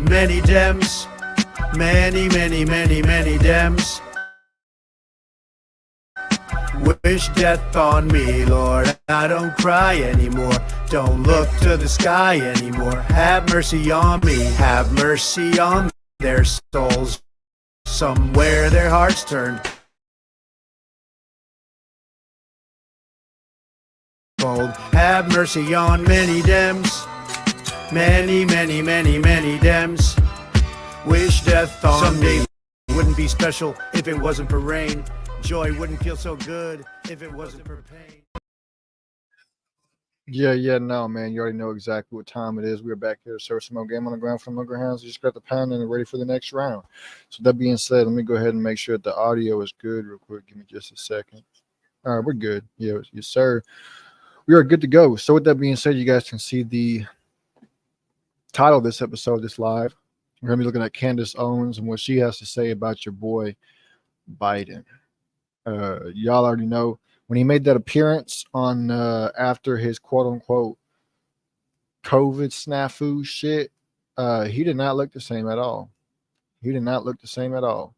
Many Dems, many Dems wish death on me, Lord. I don't cry anymore, don't look to the sky anymore. Have mercy on me, have mercy on their souls. Somewhere their hearts turned cold. Have mercy on many Dems, many Dems wish death on me. Someday wouldn't be special if it wasn't for rain. Joy wouldn't feel so good if it wasn't for pain. Yeah, no, man. You already know exactly what time it is. We're back here to serve some more game on the ground from Mugger Hounds. We just got the pound and ready for the next round. So that being said, let me go ahead and make sure that the audio is good real quick. Give me just a second. All right, we're good. Yes, sir. We are good to go. So with that being said, you guys can see the title of this episode, this live. We're going to be looking at Candace Owens and what she has to say about your boy Biden. Y'all already know when he made that appearance on after his quote unquote COVID snafu shit, he did not look the same at all. He did not look the same at all.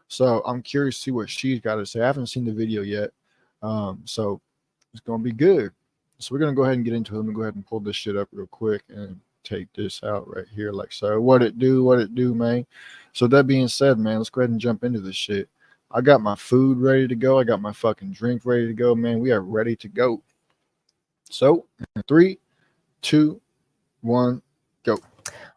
So I'm curious to see what she's got to say. I haven't seen the video yet. So it's going to be good. So we're going to go ahead and get into it. Let me go ahead and pull this shit up real quick and take this out right here. Like so. What it do, man. So that being said, man, let's go ahead and jump into this shit. I got my food ready to go. I got my fucking drink ready to go, man. We are ready to go. So 3, 2, 1, go.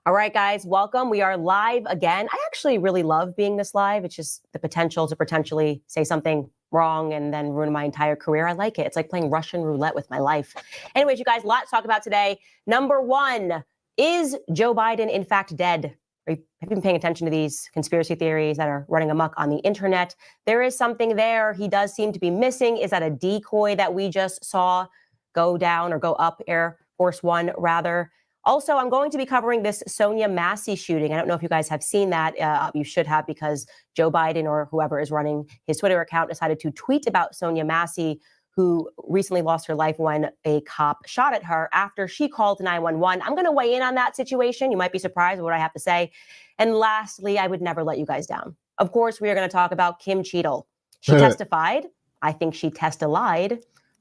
All right, guys, welcome. We are live again. I actually really love being this live. It's just the potential to potentially say something wrong and then ruin my entire career. I like it. It's like playing Russian roulette with my life. Anyways, you guys, a lot to talk about today. Number one, is Joe Biden in fact dead? Have you been paying attention to these conspiracy theories that are running amok on the internet? There is something there. He does seem to be missing. Is that a decoy that we just saw go down or go up, Air Force One, rather? Also, I'm going to be covering this Sonia Massey shooting. I don't know if you guys have seen that. You should have, because Joe Biden or whoever is running his Twitter account decided to tweet about Sonia Massey, who recently lost her life when a cop shot at her after she called 911. I'm going to weigh in on that situation. You might be surprised with what I have to say. And lastly, I would never let you guys down. Of course, we are going to talk about Kim Cheadle. She testified. I think she testi-lied.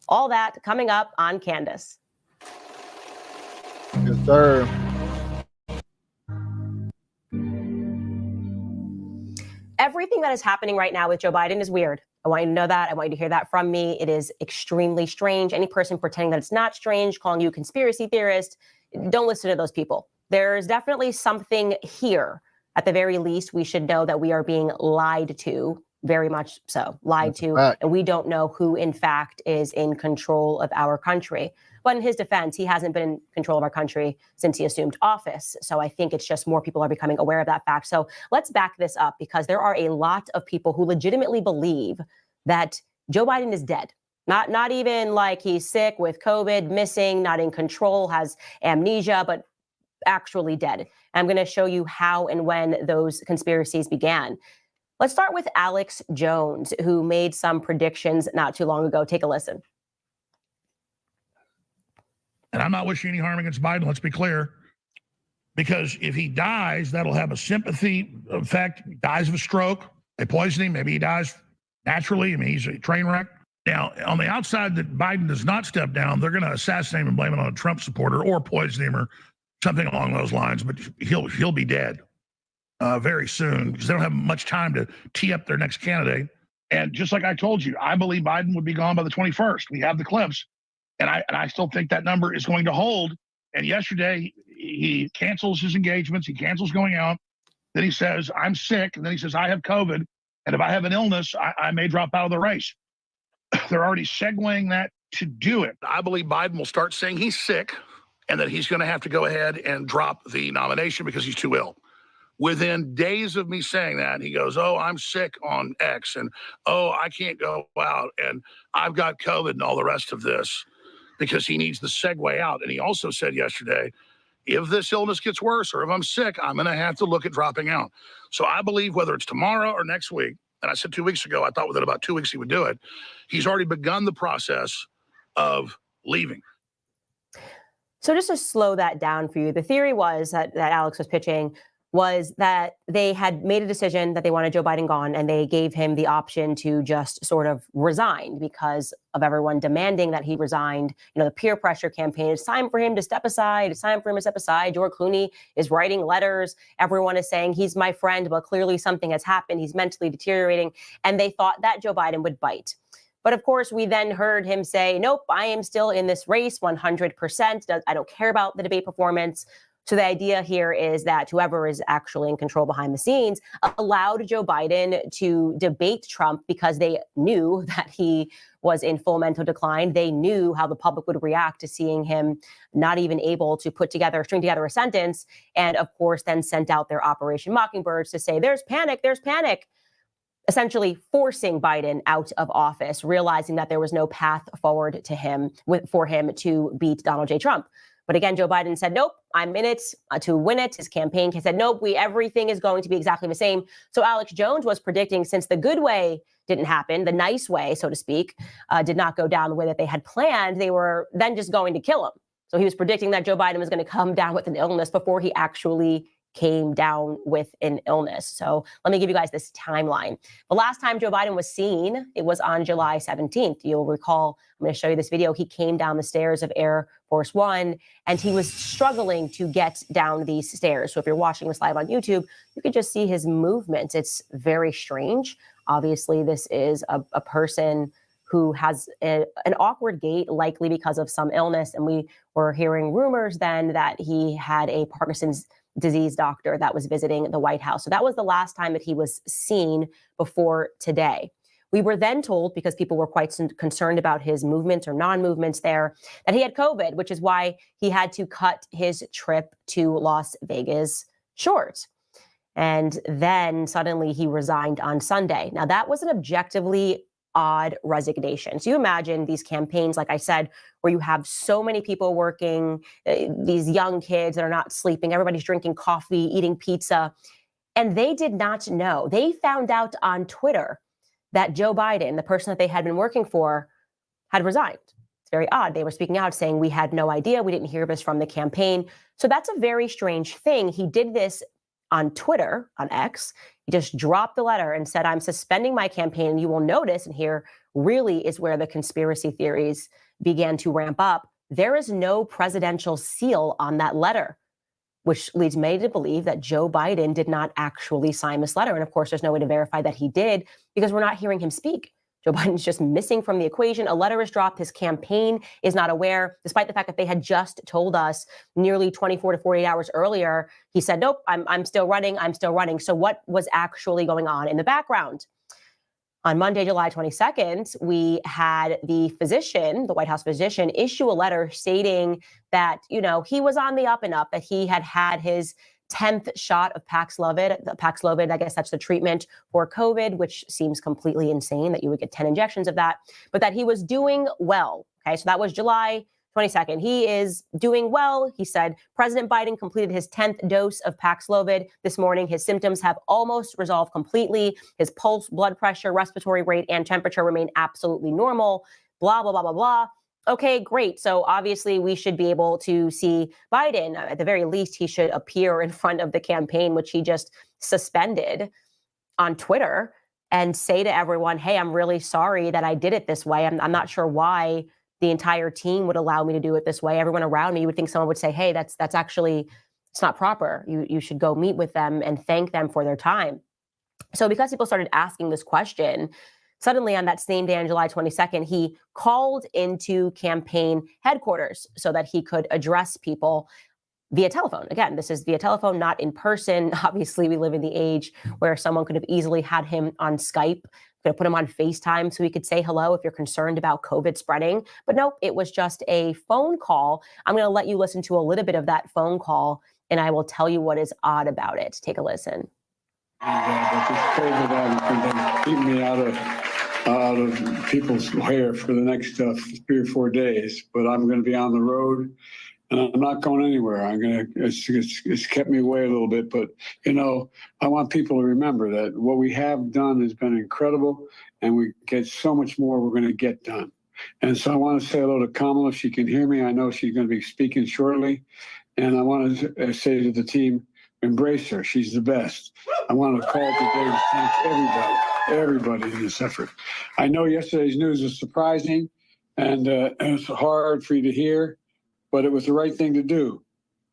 All that coming up on Candace. Yes, sir. Everything that is happening right now with Joe Biden is weird. I want you to know that. I want you to hear that from me. It is extremely strange. Any person pretending that it's not strange, calling you a conspiracy theorist, don't listen to those people. There's definitely something here. At the very least, we should know that we are being lied to, very much so, lied to, and we don't know who, in fact, is in control of our country. But in his defense, he hasn't been in control of our country since he assumed office. So I think it's just more people are becoming aware of that fact. So let's back this up, because there are a lot of people who legitimately believe that Joe Biden is dead. Not even like he's sick with COVID, missing, not in control, has amnesia, but actually dead. And I'm going to show you how and when those conspiracies began. Let's start with Alex Jones, who made some predictions not too long ago. Take a listen. And I'm not wishing any harm against Biden, let's be clear, because if he dies, that'll have a sympathy effect. He dies of a stroke, they poison him, maybe he dies naturally. I mean, he's a train wreck. Now, on the outside that Biden does not step down, they're going to assassinate him and blame it on a Trump supporter or poison him or something along those lines, but he'll be dead very soon, because they don't have much time to tee up their next candidate. And just like I told you, I believe Biden would be gone by the 21st. We have the clips. And I still think that number is going to hold. And yesterday, he cancels his engagements. He cancels going out. Then he says, I'm sick. And then he says, I have COVID. And if I have an illness, I may drop out of the race. They're already segueing that to do it. I believe Biden will start saying he's sick and that he's going to have to go ahead and drop the nomination because he's too ill. Within days of me saying that, he goes, oh, I'm sick on X. And, oh, I can't go out. And I've got COVID and all the rest of this, because he needs the segue out. And he also said yesterday, if this illness gets worse or if I'm sick, I'm going to have to look at dropping out. So I believe whether it's tomorrow or next week, and I said 2 weeks ago, I thought within about 2 weeks he would do it, he's already begun the process of leaving. So just to slow that down for you, the theory was that Alex was pitching was that they had made a decision that they wanted Joe Biden gone, and they gave him the option to just sort of resign because of everyone demanding that he resigned. You know, the peer pressure campaign, it's time for him to step aside. It's time for him to step aside. George Clooney is writing letters. Everyone is saying he's my friend, but clearly something has happened. He's mentally deteriorating. And they thought that Joe Biden would bite. But of course, we then heard him say, nope, I am still in this race 100%. I don't care about the debate performance. So the idea here is that whoever is actually in control behind the scenes allowed Joe Biden to debate Trump because they knew that he was in full mental decline. They knew how the public would react to seeing him not even able to string together a sentence. And of course, then sent out their Operation Mockingbirds to say, there's panic, essentially forcing Biden out of office, realizing that there was no path forward to him for him to beat Donald J. Trump. But again, Joe Biden said, nope, I'm in it to win it. His campaign said, nope, everything is going to be exactly the same. So Alex Jones was predicting, since the good way didn't happen, the nice way, so to speak, did not go down the way that they had planned, they were then just going to kill him. So he was predicting that Joe Biden was going to come down with an illness before he actually came down with an illness. So let me give you guys this timeline. The last time Joe Biden was seen, it was on July 17th. You'll recall, I'm going to show you this video. He came down the stairs of Air Force One, and he was struggling to get down these stairs. So if you're watching this live on YouTube, you can just see his movement. It's very strange. Obviously, this is a person who has an awkward gait, likely because of some illness. And we were hearing rumors then that he had a Parkinson's disease doctor that was visiting the White House. So that was the last time that he was seen before today. We were then told, because people were quite concerned about his movements or non-movements there, that he had COVID, which is why he had to cut his trip to Las Vegas short. And then suddenly he resigned on Sunday. Now, that was an objectively odd resignation. So you imagine these campaigns, like I said, where you have so many people working, these young kids that are not sleeping, everybody's drinking coffee, eating pizza, and they did not know. They found out on Twitter that Joe Biden, the person that they had been working for, had resigned. It's very odd. They were speaking out saying, we had no idea. We didn't hear this from the campaign. So that's a very strange thing. He did this on Twitter, on X. He just dropped the letter and said, I'm suspending my campaign. And you will notice, and here really is where the conspiracy theories began to ramp up. There is no presidential seal on that letter, which leads me to believe that Joe Biden did not actually sign this letter. And of course, there's no way to verify that he did because we're not hearing him speak. Joe Biden's just missing from the equation. A letter is dropped. His campaign is not aware, despite the fact that they had just told us nearly 24 to 48 hours earlier. He said, nope, I'm still running. I'm still running. So what was actually going on in the background? On Monday, July 22nd, we had the physician, the White House physician, issue a letter stating that, he was on the up and up, that he had his 10th shot of Paxlovid. I guess that's the treatment for COVID, which seems completely insane that you would get 10 injections of that, but that he was doing well. Okay, so that was July 22nd. He is doing well. He said President Biden completed his 10th dose of Paxlovid this morning. His symptoms have almost resolved completely. His pulse, blood pressure, respiratory rate, and temperature remain absolutely normal. Blah, blah, blah, blah, blah. Okay, great. So obviously we should be able to see Biden. At the very least, he should appear in front of the campaign, which he just suspended, on Twitter, and say to everyone, hey, I'm really sorry that I did it this way. I'm not sure why the entire team would allow me to do it this way. Everyone around me, you would think someone would say, hey, that's actually, it's not proper. You should go meet with them and thank them for their time. So because people started asking this question, suddenly on that same day on July 22nd, he called into campaign headquarters so that he could address people via telephone. Again, this is via telephone, not in person. Obviously, we live in the age where someone could have easily had him on Skype, could have put him on FaceTime so he could say hello if you're concerned about COVID spreading. But nope, it was just a phone call. I'm going to let you listen to a little bit of that phone call, and I will tell you what is odd about it. Take a listen. But this COVID has been keeping me out of people's hair for the next 3 or 4 days. But I'm going to be on the road, and I'm not going anywhere. It's kept me away a little bit, but I want people to remember that what we have done has been incredible, and we get so much more we're going to get done. And so I want to say hello to Kamala if she can hear me. I know she's going to be speaking shortly, and I want to say to the team, Embrace her. She's the best. I want to call today to thank everybody in this effort. I know yesterday's news was surprising and it's hard for you to hear, but it was the right thing to do.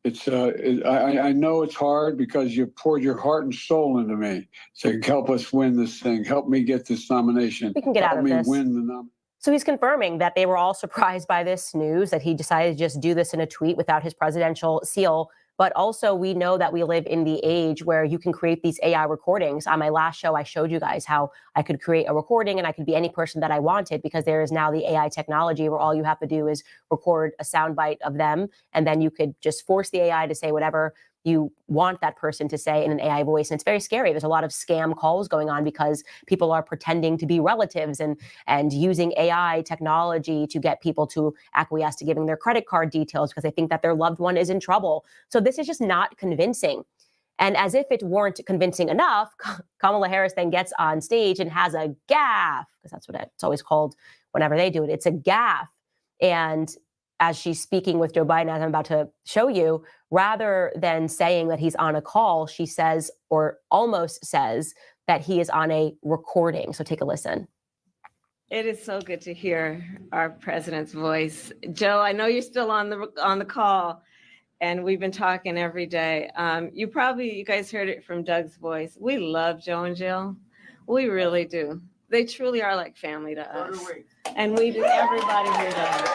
I know it's hard because you poured your heart and soul into me to help us win this thing. Help me get this nomination. We can get out of this. Help me win the nomination. So he's confirming that they were all surprised by this news, that he decided to just do this in a tweet without his presidential seal. But also, we know that we live in the age where you can create these AI recordings. On my last show, I showed you guys how I could create a recording and I could be any person that I wanted, because there is now the AI technology where all you have to do is record a soundbite of them. And then you could just force the AI to say whatever you want that person to say in an AI voice. And it's very scary. There's a lot of scam calls going on because people are pretending to be relatives and using AI technology to get people to acquiesce to giving their credit card details because they think that their loved one is in trouble. So this is just not convincing. And as if it weren't convincing enough, Kamala Harris then gets on stage and has a gaffe, because that's what it's always called whenever they do it. It's a gaffe. And as she's speaking with Joe Biden, as I'm about to show you, rather than saying that he's on a call, she says, or almost says, that he is on a recording. So take a listen. It is so good to hear our president's voice. Joe, I know you're still on the call, and we've been talking every day. You guys heard it from Doug's voice. We love Joe and Jill. We really do. They truly are like family to us. And we do, everybody here does.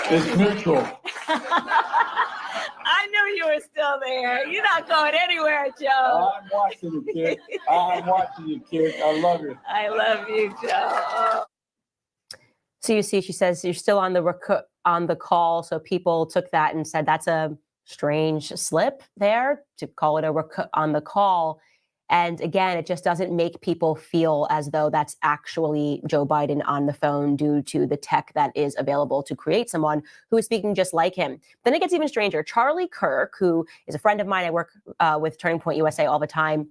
It's neutral. I knew you were still there. You're not going anywhere, Joe. I'm watching you, kid. I'm watching you, kid. I love you. I love you, Joe. So you see, she says you're still on the call. So people took that and said that's a strange slip there to call it on the call. And again, it just doesn't make people feel as though that's actually Joe Biden on the phone due to the tech that is available to create someone who is speaking just like him. Then it gets even stranger. Charlie Kirk, who is a friend of mine, I work with Turning Point USA all the time,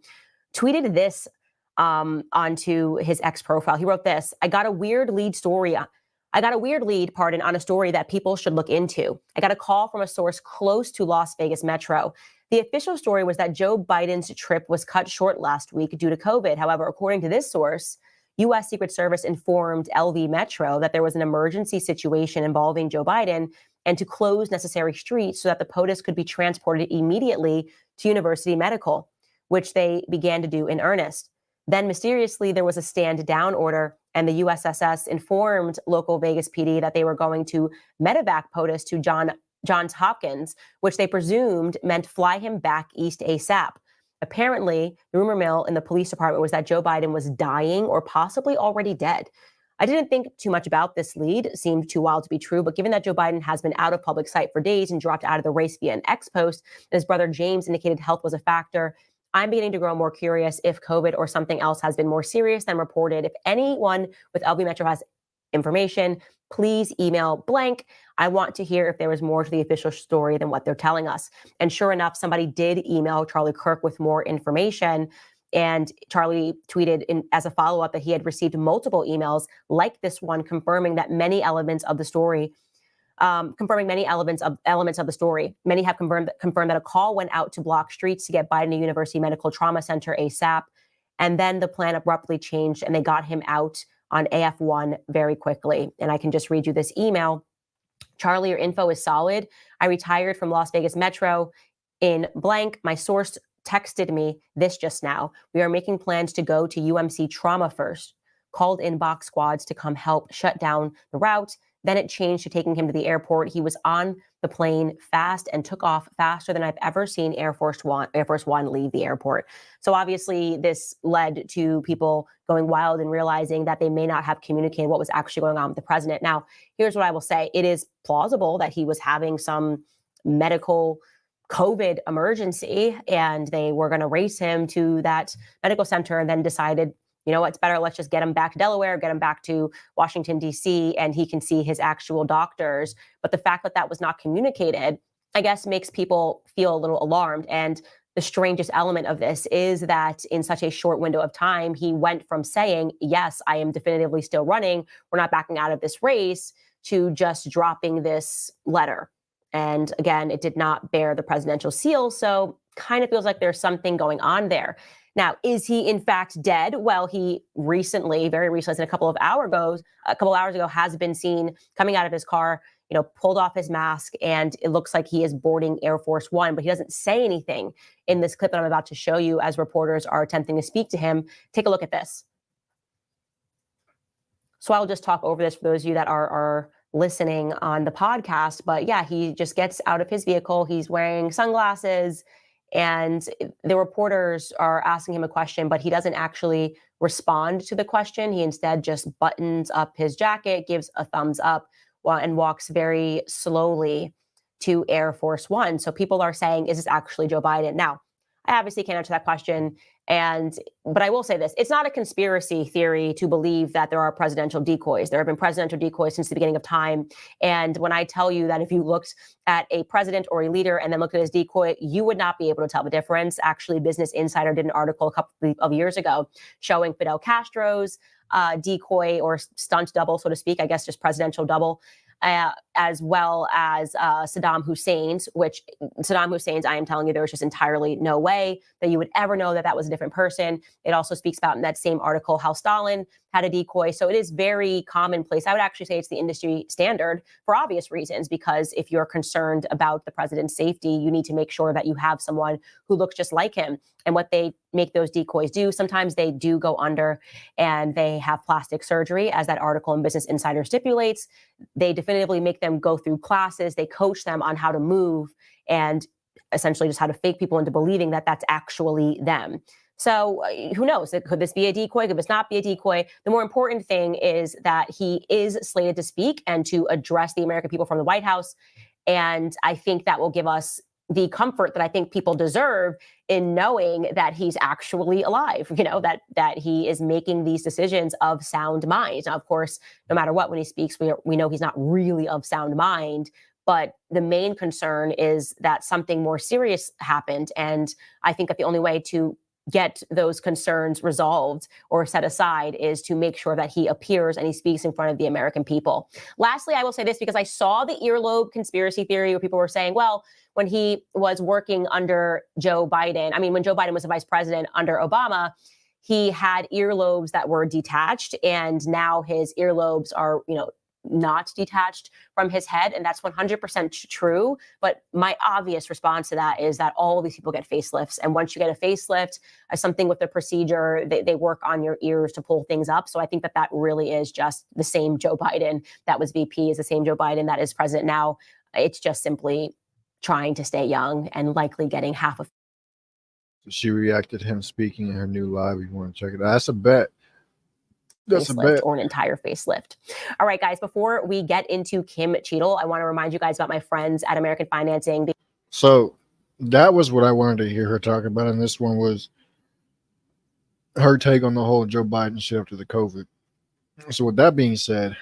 tweeted this onto his X profile. He wrote this: I got a weird lead, on a story that people should look into. I got a call from a source close to Las Vegas Metro. The official story was that Joe Biden's trip was cut short last week due to COVID. However, according to this source, U.S. Secret Service informed LV Metro that there was an emergency situation involving Joe Biden and to close necessary streets so that the POTUS could be transported immediately to University Medical, which they began to do in earnest. Then mysteriously, there was a stand down order, and the USSS informed local Vegas PD that they were going to medevac POTUS to Johns Hopkins, which they presumed meant fly him back east ASAP. Apparently, the rumor mill in the police department was that Joe Biden was dying or possibly already dead. I didn't think too much about this lead. It seemed too wild to be true, but given that Joe Biden has been out of public sight for days and dropped out of the race via an X post, and his brother James indicated health was a factor, I'm beginning to grow more curious if COVID or something else has been more serious than reported. If anyone with LV Metro has information, please email blank. I want to hear if there was more to the official story than what they're telling us. And sure enough, somebody did email Charlie Kirk with more information. And Charlie tweeted as a follow-up that he had received multiple emails like this one, confirming many elements of the story. Many have confirmed that a call went out to block streets to get Biden to University Medical Trauma Center ASAP. And then the plan abruptly changed and they got him out on AF1 very quickly. And I can just read you this email. Charlie, your info is solid. I retired from Las Vegas Metro in blank. My source texted me this just now. We are making plans to go to UMC Trauma first. Called in box squads to come help shut down the route. Then it changed to taking him to the airport. He was on the plane fast and took off faster than I've ever seen Air Force One leave the airport. So obviously this led to people going wild and realizing that they may not have communicated what was actually going on with the president. Now, here's what I will say. It is plausible that he was having some medical COVID emergency and they were going to race him to that medical center and then decided, you know what's better, let's just get him back to Delaware, get him back to Washington, D.C., and he can see his actual doctors. But the fact that that was not communicated, I guess, makes people feel a little alarmed. And the strangest element of this is that in such a short window of time, he went from saying, yes, I am definitively still running, we're not backing out of this race, to just dropping this letter. And again, it did not bear the presidential seal. So kind of feels like there's something going on there. Now, is he in fact dead? Well, he recently, very recently, a couple of hours ago, has been seen coming out of his car, pulled off his mask, and it looks like he is boarding Air Force One, but he doesn't say anything in this clip that I'm about to show you as reporters are attempting to speak to him. Take a look at this. So I'll just talk over this for those of you that are listening on the podcast. But yeah, he just gets out of his vehicle. He's wearing sunglasses, and the reporters are asking him a question, but he doesn't actually respond to the question. He instead just buttons up his jacket, gives a thumbs up, and walks very slowly to Air Force One. So people are saying, is this actually Joe Biden? Now, I obviously can't answer that question. But I will say this, it's not a conspiracy theory to believe that there are presidential decoys. There have been presidential decoys since the beginning of time. And when I tell you that if you looked at a president or a leader and then looked at his decoy, you would not be able to tell the difference. Actually, Business Insider did an article a couple of years ago showing Fidel Castro's decoy or stunt double, so to speak, I guess just presidential double, as well as Saddam Hussein's, I am telling you, there was just entirely no way that you would ever know that that was a different person. It also speaks about in that same article how Stalin had a decoy. So it is very commonplace. I would actually say it's the industry standard for obvious reasons, because if you're concerned about the president's safety, you need to make sure that you have someone who looks just like him. And what they make those decoys do, sometimes they do go under and they have plastic surgery, as that article in Business Insider stipulates. They definitively make them go through classes. They coach them on how to move and essentially just how to fake people into believing that that's actually them. So who knows? Could this be a decoy? Could this not be a decoy? The more important thing is that he is slated to speak and to address the American people from the White House. And I think that will give us the comfort that I think people deserve in knowing that he's actually alive, that he is making these decisions of sound mind. Now, of course, no matter what, when he speaks, we know he's not really of sound mind. But the main concern is that something more serious happened. And I think that the only way to get those concerns resolved or set aside is to make sure that he appears and he speaks in front of the American people. Lastly, I will say this, because I saw the earlobe conspiracy theory where people were saying, well, when he was working under Joe Biden, when Joe Biden was the vice president under Obama, he had earlobes that were detached, and now his earlobes are, not detached from his head. And that's 100% true. But my obvious response to that is that all of these people get facelifts. And once you get a facelift, something with the procedure, they work on your ears to pull things up. So I think that really is just the same Joe Biden that was VP is the same Joe Biden that is president now. It's just simply trying to stay young and likely getting half of. She reacted to him speaking in her new live. You want to check it out? That's a bet. That's a bet. Or an entire facelift. All right, guys, before we get into Kim Cheadle, I want to remind you guys about my friends at American Financing. So that was what I wanted to hear her talk about. And this one was her take on the whole Joe Biden shit after the COVID. So with that being said,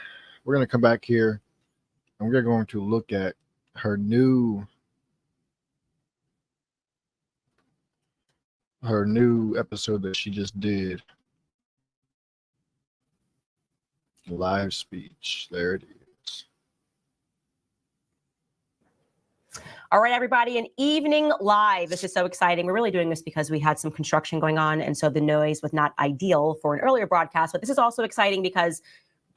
we're going to come back here and we're going to look at her new episode that she just did. Live speech. There it is. All right, everybody, an evening live. This is so exciting. We're really doing this because we had some construction going on, and so the noise was not ideal for an earlier broadcast. But this is also exciting because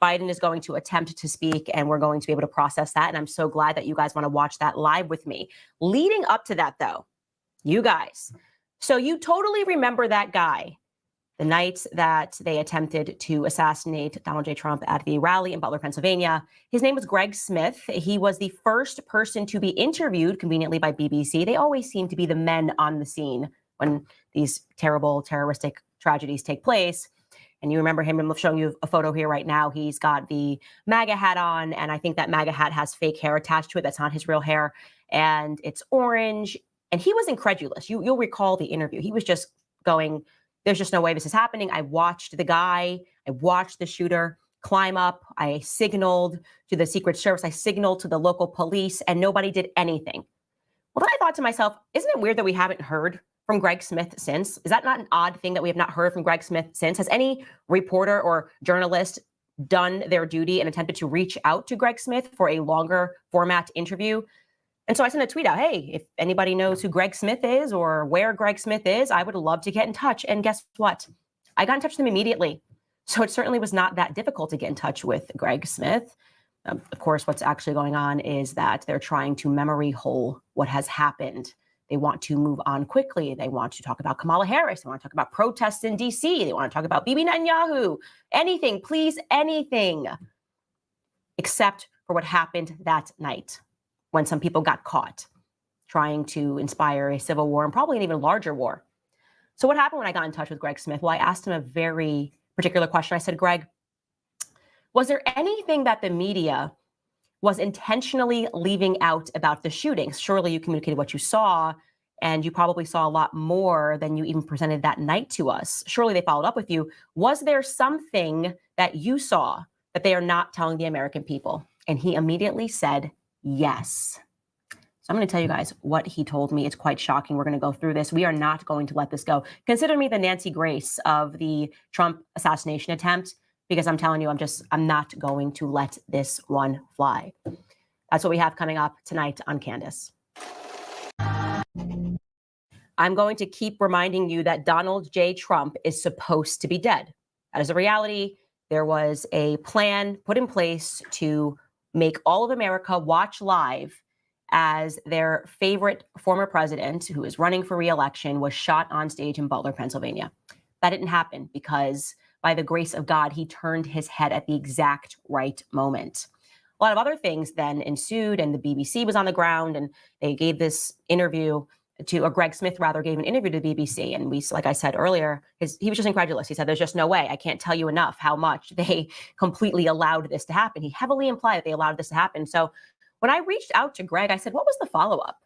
Biden is going to attempt to speak, and we're going to be able to process that. And I'm so glad that you guys want to watch that live with me. Leading up to that, though, you guys, so you totally remember that guy, the night that they attempted to assassinate Donald J. Trump at the rally in Butler, Pennsylvania. His name was Greg Smith. He was the first person to be interviewed conveniently by BBC. They always seem to be the men on the scene when these terrible terroristic tragedies take place. And you remember him. I'm showing you a photo here right now. He's got the MAGA hat on, and I think that MAGA hat has fake hair attached to it. That's not his real hair, and it's orange. And he was incredulous. You'll recall the interview. He was just going, there's just no way this is happening. I watched the guy, I watched the shooter climb up. I signaled to the Secret Service. I signaled to the local police, and nobody did anything. Well, then I thought to myself, isn't it weird that we haven't heard from Greg Smith since? Is that not an odd thing that we have not heard from Greg Smith since? Has any reporter or journalist done their duty and attempted to reach out to Greg Smith for a longer format interview? And so I sent a tweet out, hey, if anybody knows who Greg Smith is or where Greg Smith is, I would love to get in touch. And guess what? I got in touch with him immediately. So it certainly was not that difficult to get in touch with Greg Smith. Of course, what's actually going on is that they're trying to memory hole what has happened. They want to move on quickly. They want to talk about Kamala Harris. They want to talk about protests in DC. They want to talk about Bibi Netanyahu. Anything, please, anything, except for what happened that night when some people got caught trying to inspire a civil war and probably an even larger war. So what happened when I got in touch with Greg Smith? Well, I asked him a very particular question. I said, Greg, was there anything that the media was intentionally leaving out about the shootings? Surely you communicated what you saw, and you probably saw a lot more than you even presented that night to us. Surely they followed up with you. Was there something that you saw that they are not telling the American people? And he immediately said, yes. So I'm going to tell you guys what he told me. It's quite shocking. We're going to go through this. We are not going to let this go. Consider me the Nancy Grace of the Trump assassination attempt, because I'm telling you, I'm not going to let this one fly. That's what we have coming up tonight on Candace. I'm going to keep reminding you that Donald J. Trump is supposed to be dead. That is a reality. There was a plan put in place to make all of America watch live as their favorite former president, who is running for re-election, was shot on stage in Butler, Pennsylvania. That didn't happen because, by the grace of God, he turned his head at the exact right moment. A lot of other things then ensued, and the BBC was on the ground, and they gave this interview to, or Greg Smith rather gave an interview to the BBC. And we, like I said earlier, he was just incredulous. He said, there's just no way. I can't tell you enough how much they completely allowed this to happen. He heavily implied that they allowed this to happen. So when I reached out to Greg, I said, what was the follow-up?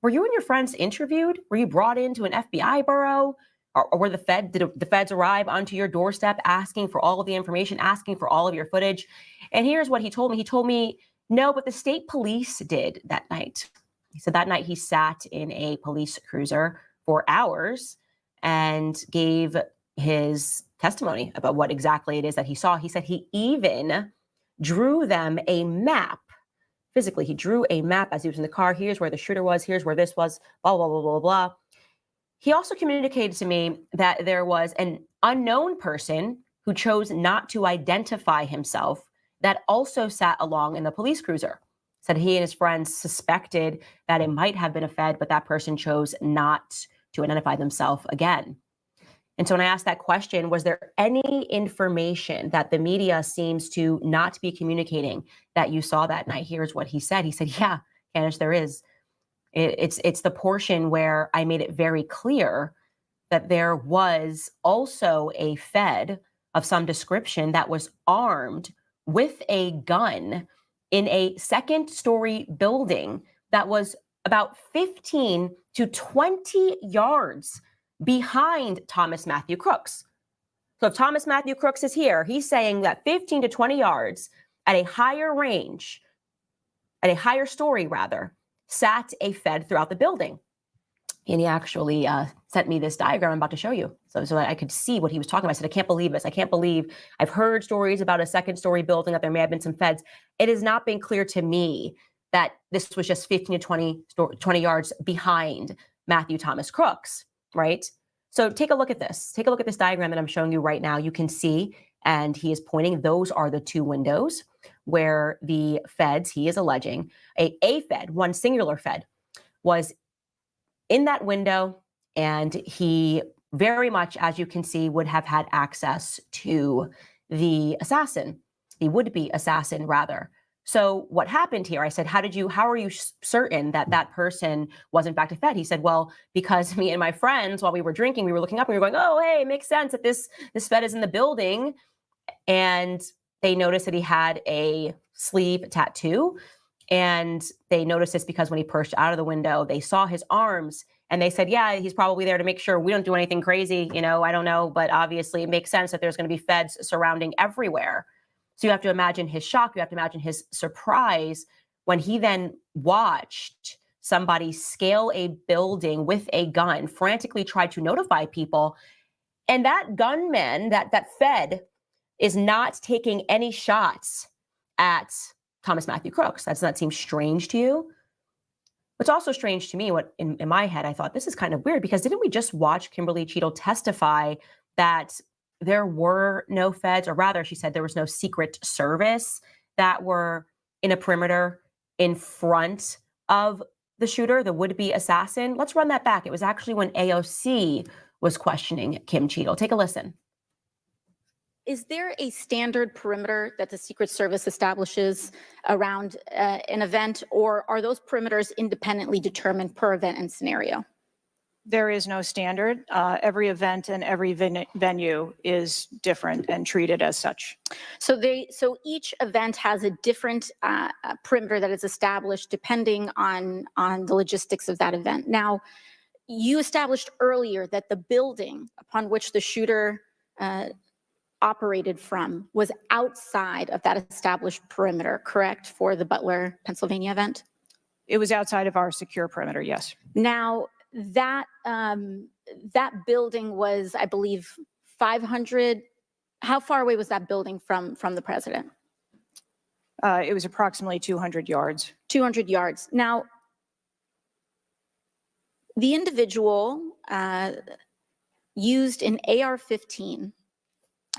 Were you and your friends interviewed? Were you brought into an FBI bureau? Or were did the feds arrive onto your doorstep asking for all of the information, asking for all of your footage? And here's what he told me. He told me, no, but the state police did that night. He said that night he sat in a police cruiser for hours and gave his testimony about what exactly it is that he saw. He said he even drew them a map. Physically, he drew a map as he was in the car. Here's where the shooter was. Here's where this was, blah, blah, blah, blah, blah. He also communicated to me that there was an unknown person who chose not to identify himself that also sat along in the police cruiser. Said he and his friends suspected that it might have been a Fed, but that person chose not to identify themselves again. And so when I asked that question, was there any information that the media seems to not be communicating that you saw that night? Here's what he said. He said, yeah, Candace, there is. It's the portion where I made it very clear that there was also a Fed of some description that was armed with a gun in a second-story building that was about 15 to 20 yards behind Thomas Matthew Crooks. So if Thomas Matthew Crooks is here, he's saying that 15 to 20 yards at a higher range, at a higher story rather, sat a Fed throughout the building. And he actually sent me this diagram I'm about to show you so that I could see what he was talking about. I said, I can't believe this. I can't believe I've heard stories about a second story building that there may have been some Feds. It has not been clear to me that this was just 15 to 20 yards behind Matthew Thomas Crooks, right? So take a look at this. Take a look at this diagram that I'm showing you right now. You can see, and he is pointing, those are the two windows where the Feds, he is alleging, a Fed, one singular Fed, was in that window, and he very much, as you can see, would have had access to the assassin, the would-be assassin, rather. So what happened here? I said, how are you certain that that person was in fact a Fed? He said, well, because me and my friends, while we were drinking, we were looking up and we were going, oh, hey, it makes sense that this Fed is in the building. And they noticed that he had a sleeve tattoo. And they noticed this because when he perched out of the window, they saw his arms and they said, yeah, he's probably there to make sure we don't do anything crazy. You know, I don't know, but obviously it makes sense that there's going to be Feds surrounding everywhere. So you have to imagine his shock. You have to imagine his surprise when he then watched somebody scale a building with a gun, frantically tried to notify people. And that gunman, that Fed, is not taking any shots at Thomas Matthew Crooks. Does that seem strange to you? What's also strange to me, what in my head, I thought this is kind of weird because didn't we just watch Kimberly Cheadle testify that there were no feds, or rather, she said there was no Secret Service that were in a perimeter in front of the shooter, the would-be assassin? Let's run that back. It was actually when AOC was questioning Kim Cheadle. Take a listen. Is there a standard perimeter that the Secret Service establishes around an event, or are those perimeters independently determined per event and scenario? There is no standard. Every event and every venue is different and treated as such. So each event has a different perimeter that is established depending on the logistics of that event. Now, you established earlier that the building upon which the shooter operated from was outside of that established perimeter, correct, for the Butler, Pennsylvania event? It was outside of our secure perimeter, yes. Now, that building was, I believe, 500. How far away was that building from the president? It was approximately 200 yards. 200 yards. Now, the individual used an AR-15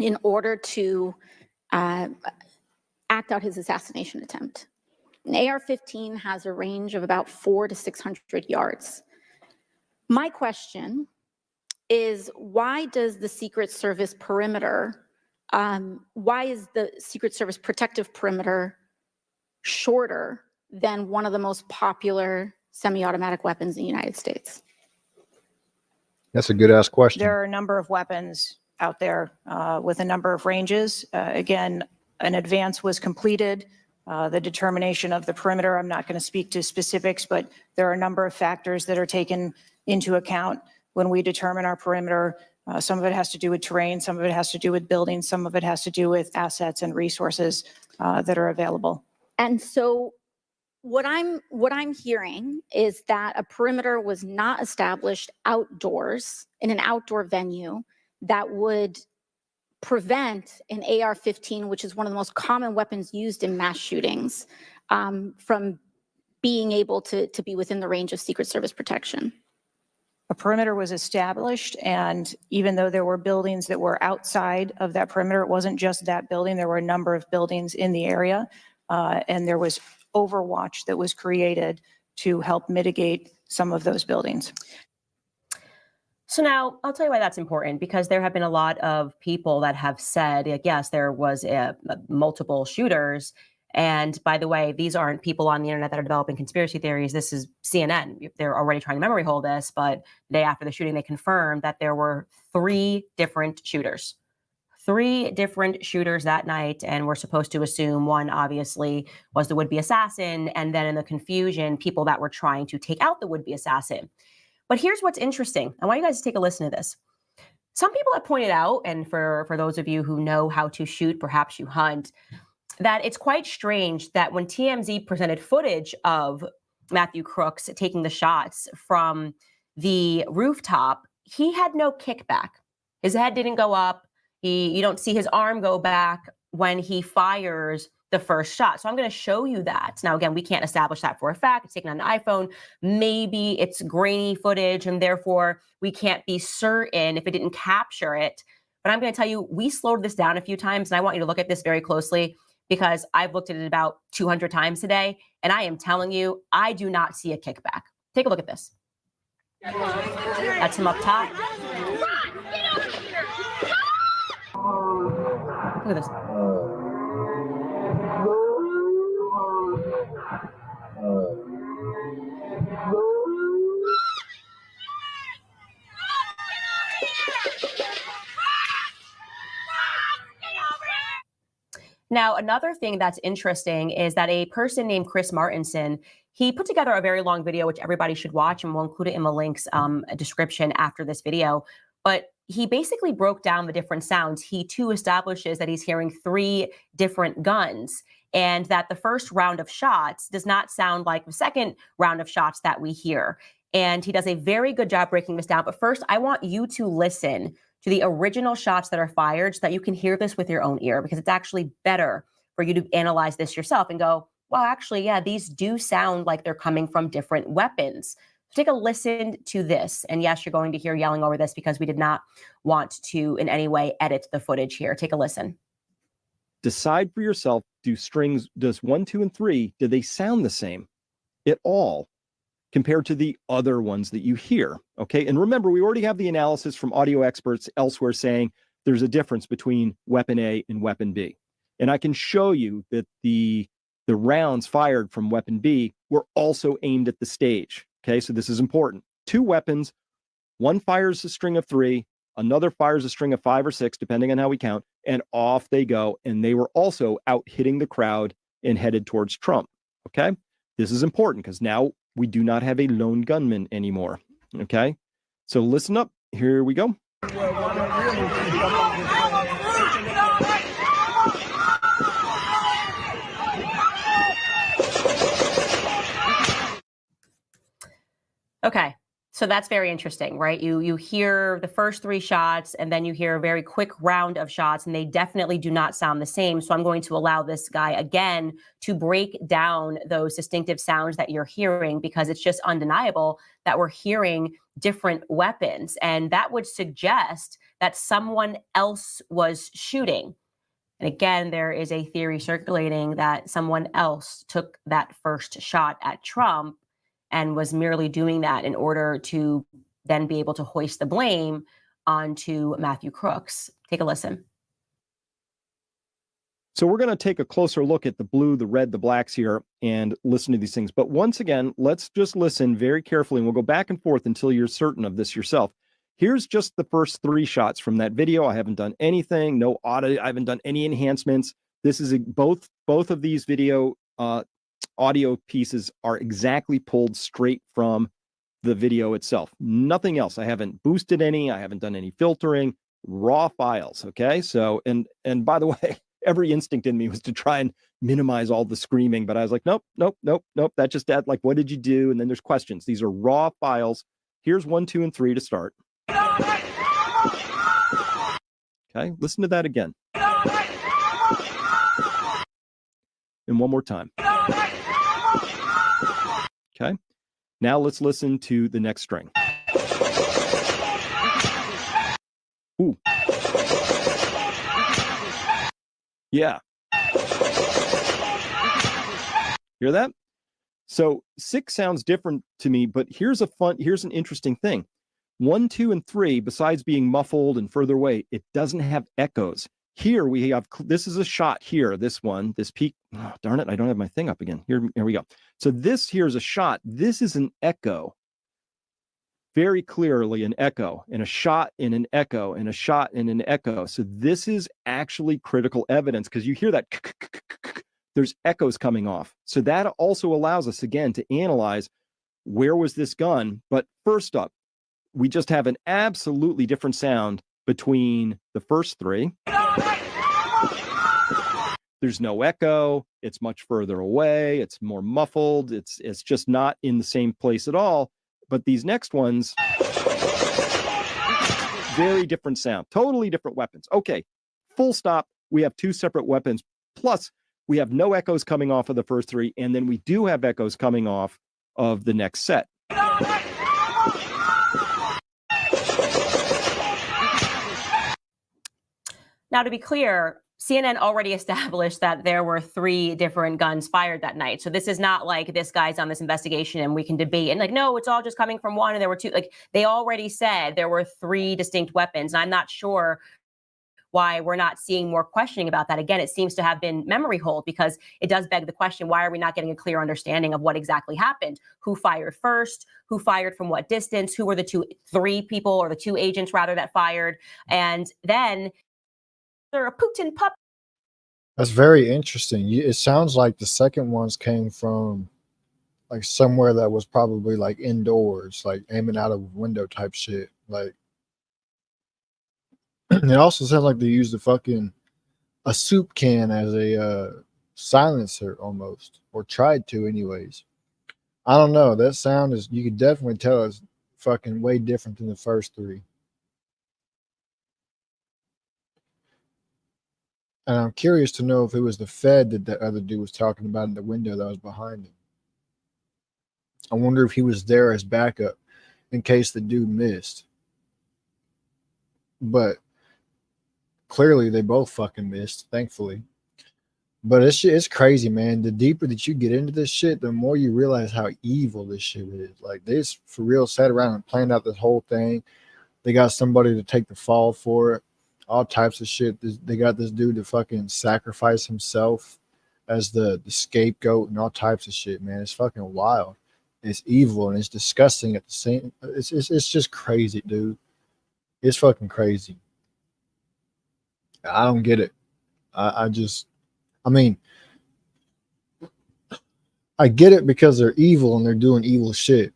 in order to act out his assassination attempt. An AR-15 has a range of about 400 to 600 yards. My question is, why does the Secret Service perimeter, why is the Secret Service protective perimeter shorter than one of the most popular semi-automatic weapons in the United States? That's a good ass question. There are a number of weapons out there with a number of ranges. Again, an advance was completed. The determination of the perimeter, I'm not going to speak to specifics, but there are a number of factors that are taken into account when we determine our perimeter. Some of it has to do with terrain, some of it has to do with buildings, some of it has to do with assets and resources that are available. And so what I'm hearing is that a perimeter was not established outdoors in an outdoor venue that would prevent an AR-15, which is one of the most common weapons used in mass shootings, from being able to be within the range of Secret Service protection. A perimeter was established, and even though there were buildings that were outside of that perimeter, it wasn't just that building. There were a number of buildings in the area, and there was overwatch that was created to help mitigate some of those buildings. So now I'll tell you why that's important, because there have been a lot of people that have said, yes, there was multiple shooters. And by the way, these aren't people on the internet that are developing conspiracy theories. This is CNN. They're already trying to memory hole this, but the day after the shooting, they confirmed that there were 3 different shooters. 3 different shooters that night, and we're supposed to assume one obviously was the would-be assassin, and then in the confusion, people that were trying to take out the would-be assassin. But here's what's interesting. I want you guys to take a listen to this. Some people have pointed out, and for those of you who know how to shoot, perhaps you hunt, that it's quite strange that when TMZ presented footage of Matthew Crooks taking the shots from the rooftop, he had no kickback. His head didn't go up. You don't see his arm go back when he fires the first shot. So I'm going to show you that. Now, again, we can't establish that for a fact. It's taken on an iPhone. Maybe it's grainy footage, and therefore we can't be certain if it didn't capture it. But I'm going to tell you, we slowed this down a few times, and I want you to look at this very closely, because I've looked at it about 200 times today, and I am telling you, I do not see a kickback. Take a look at this. That's him up top. Look at this. Now, another thing that's interesting is that a person named Chris Martinson, he put together a very long video, which everybody should watch, and we'll include it in the links description after this video. But he basically broke down the different sounds. He too establishes that he's hearing 3 different guns, and that the first round of shots does not sound like the second round of shots that we hear. And he does a very good job breaking this down. But first, I want you to listen to the original shots that are fired so that you can hear this with your own ear, because it's actually better for you to analyze this yourself and go, well, actually, yeah, these do sound like they're coming from different weapons. Take a listen to this. And yes, you're going to hear yelling over this because we did not want to in any way edit the footage here. Take a listen. Decide for yourself, does 1, 2, and 3, do they sound the same at all compared to the other ones that you hear? Okay. And remember, we already have the analysis from audio experts elsewhere saying there's a difference between weapon A and weapon B. And I can show you that the rounds fired from weapon B were also aimed at the stage. Okay, so this is important. 2 weapons, one fires a string of 3, another fires a string of 5 or 6, depending on how we count, and off they go. And they were also out hitting the crowd and headed towards Trump. Okay, this is important because now we do not have a lone gunman anymore. Okay, so listen up. Here we go. Okay, so that's very interesting, right? You hear the first 3 shots, and then you hear a very quick round of shots, and they definitely do not sound the same. So I'm going to allow this guy again to break down those distinctive sounds that you're hearing, because it's just undeniable that we're hearing different weapons. And that would suggest that someone else was shooting. And again, there is a theory circulating that someone else took that first shot at Trump and was merely doing that in order to then be able to hoist the blame onto Matthew Crooks. Take a listen. So we're going to take a closer look at the blue, the red, the blacks here and listen to these things. But once again, let's just listen very carefully, and we'll go back and forth until you're certain of this yourself. Here's just the first 3 shots from that video. I haven't done anything, no audio. I haven't done any enhancements. This is both of these audio pieces are exactly pulled straight from the video itself. Nothing else. I haven't boosted any. I haven't done any filtering. Raw files. Okay. So, and by the way, every instinct in me was to try and minimize all the screaming, but I was like, nope. That just add, like, what did you do? And then there's questions. These are raw files. Here's 1, 2, and 3 to start. Okay. Listen to that again. And one more time. Okay. Now let's listen to the next string. Ooh. Yeah. Hear that? So 6 sounds different to me, but here's an interesting thing. 1, 2, and 3, besides being muffled and further away, it doesn't have echoes. Here we have, this is a shot here, this peak. Oh, darn it, I don't have my thing up again. Here we go. So this here's a shot. This is an echo. Very clearly an echo, and a shot in an echo, and a shot in an echo. So this is actually critical evidence, because you hear that, there's echoes coming off. So that also allows us, again, to analyze where was this gun. But first up, we just have an absolutely different sound between the first 3. There's no echo. It's much further away. It's more muffled. It's just not in the same place at all. But these next ones, very different sound, totally different weapons. Okay, full stop. We have 2 separate weapons. Plus, we have no echoes coming off of the first 3, and then we do have echoes coming off of the next set. Now, to be clear, CNN already established that there were 3 different guns fired that night. So this is not like this guy's on this investigation and we can debate and like, no, it's all just coming from one and there were 2. Like, they already said there were 3 distinct weapons. And I'm not sure why we're not seeing more questioning about that. Again, it seems to have been memory hold, because it does beg the question, why are we not getting a clear understanding of what exactly happened? Who fired first? Who fired from what distance? Who were the 3 people, or the 2 agents rather, that fired? And then they're a Putin pup. That's very interesting. It sounds like the second ones came from like somewhere that was probably like indoors, like aiming out of a window type shit. Like, it also sounds like they used a soup can as a silencer almost, or tried to anyways. I don't know. That sound is, you could definitely tell it's fucking way different than the first 3. And I'm curious to know if it was the Fed that that other dude was talking about in the window that was behind him. I wonder if he was there as backup in case the dude missed. But clearly they both fucking missed, thankfully. But it's crazy, man. The deeper that you get into this shit, the more you realize how evil this shit is. Like, they just for real sat around and planned out this whole thing. They got somebody to take the fall for it. All types of shit. They got this dude to fucking sacrifice himself as the scapegoat and all types of shit, man. It's fucking wild. It's evil and it's disgusting at the same. It's just crazy, dude. It's fucking crazy. I don't get it. I mean, I get it because they're evil and they're doing evil shit,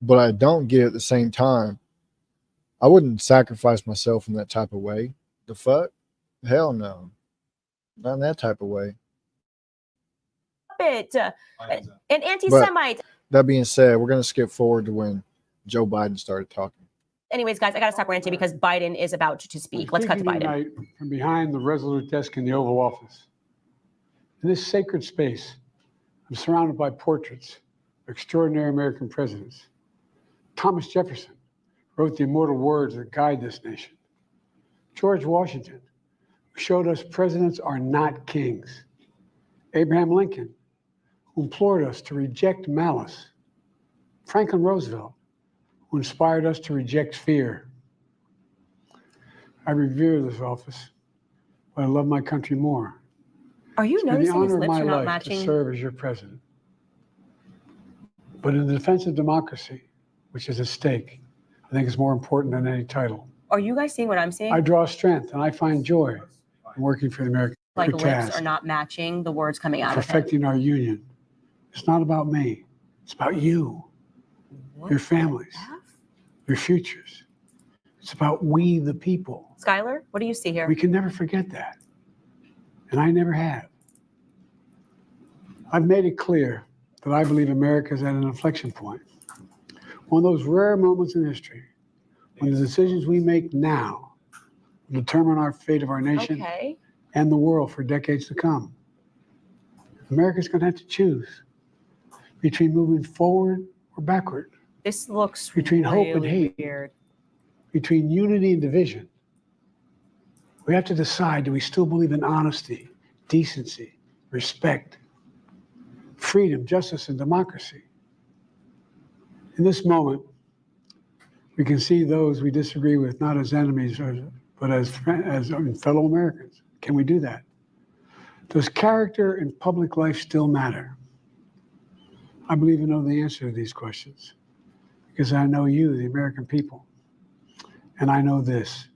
but I don't get it at the same time. I wouldn't sacrifice myself in that type of way. The fuck? Hell no. Not in that type of way. An anti-Semite. That being said, we're going to skip forward to when Joe Biden started talking. Anyways, guys, I got to stop ranting because Biden is about to speak. Let's cut to Speaking Biden. tonight from behind the resolute desk in the Oval Office. In this sacred space, I'm surrounded by portraits of extraordinary American presidents. Thomas Jefferson wrote the immortal words that guide this nation. George Washington, who showed us presidents are not kings. Abraham Lincoln, who implored us to reject malice. Franklin Roosevelt, who inspired us to reject fear. I revere this office, but I love my country more. Are you It's been the noticing his honor of lips my are not life matching? to serve as your president. But in the defense of democracy, which is at stake, I think it's more important than any title. Are you guys seeing what I'm seeing? I draw strength and I find joy in working for the American Like lips task are not matching the words coming out of him. perfecting our union. It's not about me. It's about you, your families, your futures. It's about we, the people. Skylar, what do you see here? We can never forget that. And I never have. I've made it clear that I believe America is at an inflection point. One of those rare moments in history when the decisions we make now will determine our fate of our nation and the world for decades to come. America's going to have to choose between moving forward or backward, This looks between hope and really hate. weird. between unity and division. We have to decide, do we still believe in honesty, decency, respect, freedom, justice, and democracy? In this moment, we can see those we disagree with not as enemies, but as fellow Americans. Can we do that? Does character in public life still matter? I believe I know the answer to these questions because I know you, the American people. And I know this,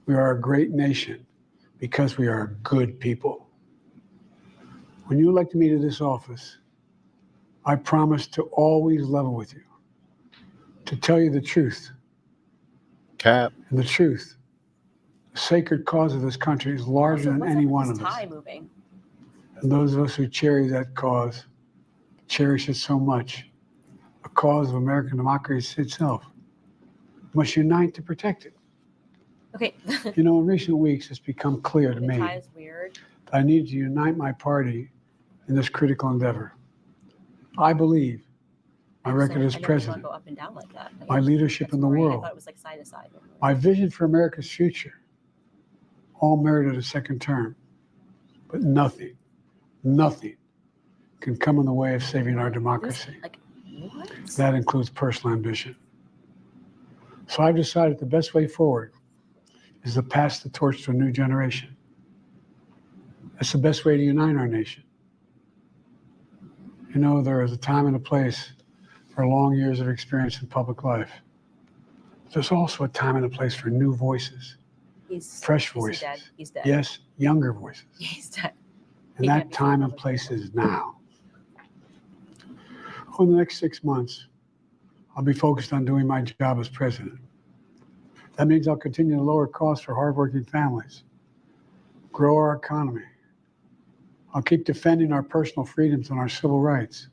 we are a great nation because we are good people. When you elected me to this office, I promised to always level with you, to tell you the truth. Cap. And the truth, the sacred cause of this country is larger than any one of us. Moving? And those of us who cherish that cause, cherish it so much, a cause of American democracy itself, must unite to protect it. Okay. You know, in recent weeks, it's become clear to The me tie is weird. that I need to unite my party in this critical endeavor. I believe my record as I never saw it president, go up and down like that. Like, my leadership that's in the great. I world, thought it was like side to side. my vision for America's future, all merited a second term. But nothing can come in the way of saving our democracy. Like, what? That includes personal ambition. So I've decided the best way forward is to pass the torch to a new generation. That's the best way to unite our nation. You know, there is a time and a place for long years of experience in public life. There's also a time and a place for new voices, fresh voices. Dead. He's dead. Yes, younger voices. He's dead. And He can't that be time and public. place is now. Over the next 6 months, I'll be focused on doing my job as president. That means I'll continue to lower costs for hardworking families, grow our economy. I'll keep defending our personal freedoms and our civil rights,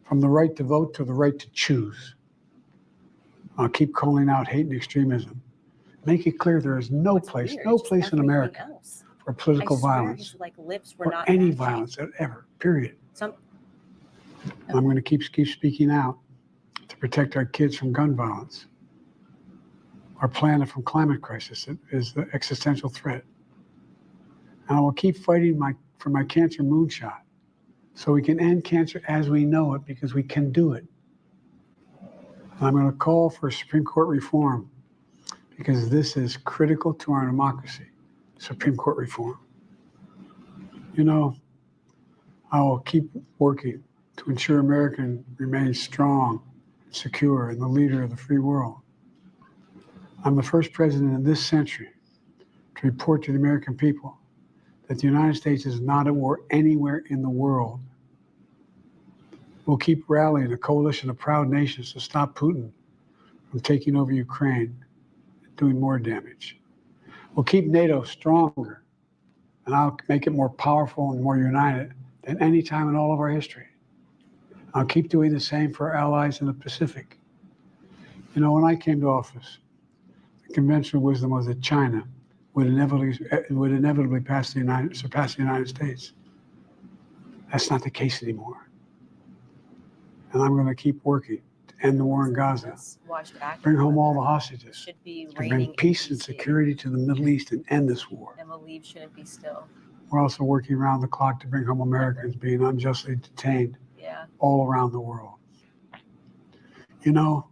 from the right to vote to the right to choose. I'll keep calling out hate and extremism. Make it clear there is no place Weird. in It's just America everything else. for political violence his lips or any violence ever, period. I'm going to keep speaking out to protect our kids from gun violence. Our planet from climate crisis is the existential threat. And I will keep fighting for my cancer moonshot so we can end cancer as we know it, because we can do it. And I'm going to call for Supreme Court reform because this is critical to our democracy, Supreme Court reform. You know, I will keep working to ensure America remains strong, secure, and the leader of the free world. I'm the first president in this century to report to the American people that the United States is not at war anywhere in the world. We'll keep rallying a coalition of proud nations to stop Putin from taking over Ukraine and doing more damage. We'll keep NATO stronger, and I'll make it more powerful and more united than any time in all of our history. I'll keep doing the same for our allies in the Pacific. You know, when I came to office, the conventional wisdom was that China would inevitably surpass the United States. That's not the case anymore. And I'm going to keep working to end the war in Gaza, bring home all the hostages, to bring peace and security to the Middle East and end this war. Emma Leave shouldn't be still. We're also working around the clock to bring home Americans being unjustly detained all around the world. You know,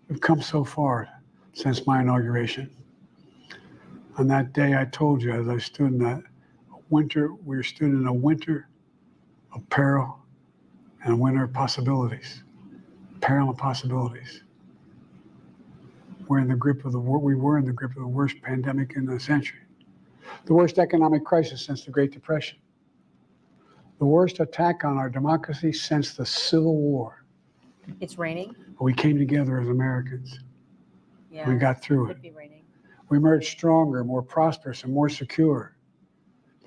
we've come so far since my inauguration. On that day, I told you, as I stood in that winter, we stood in a winter of peril and a winter of possibilities. Peril and possibilities. We were in the grip of the worst pandemic in the century. The worst economic crisis since the Great Depression. The worst attack on our democracy since the Civil War. It's raining? But we came together as Americans. Yeah. We got through it. Could be raining. We emerged stronger, more prosperous, and more secure.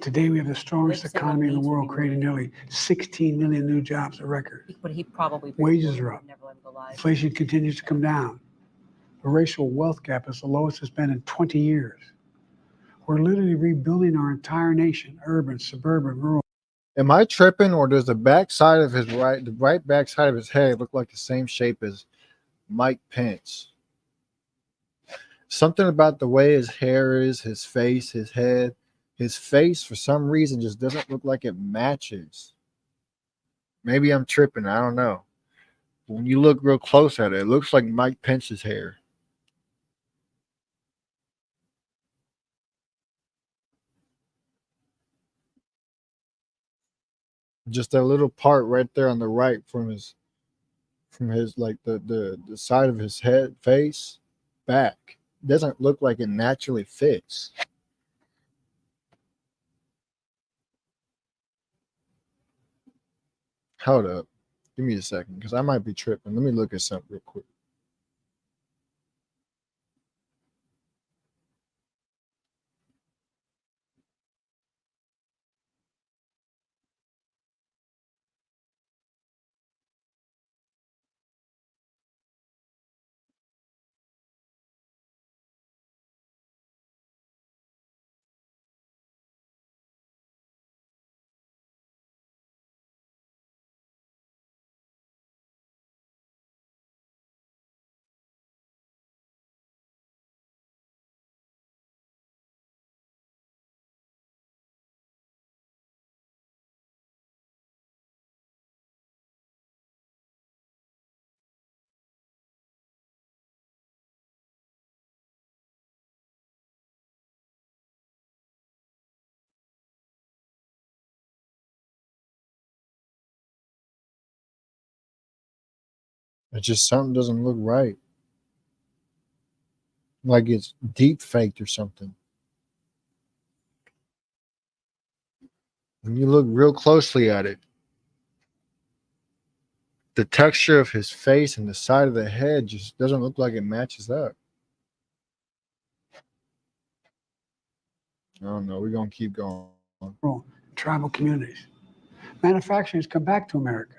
Today, we have the strongest economy in the world, creating nearly 16 million new jobs, a record. But he probably Wages are up. never let him go live. Inflation continues to come down. The racial wealth gap is the lowest it's been in 20 years. We're literally rebuilding our entire nation, urban, suburban, rural. Am I tripping, or does the backside of the right backside of his head look like the same shape as Mike Pence? Something about the way his hair is, his face, his head, his face for some reason just doesn't look like it matches. Maybe I'm tripping, I don't know. When you look real close at it, it looks like Mike Pence's hair. Just that little part right there on the right from his like the side of his head, face, back. Doesn't look like it naturally fits. Hold up. Give me a second, because I might be tripping. Let me look at something real quick. It's just something doesn't look right. Like it's deep faked or something. When you look real closely at it, the texture of his face and the side of the head just doesn't look like it matches up. I don't know. We're going to keep going. Tribal communities. Manufacturing has come back to America.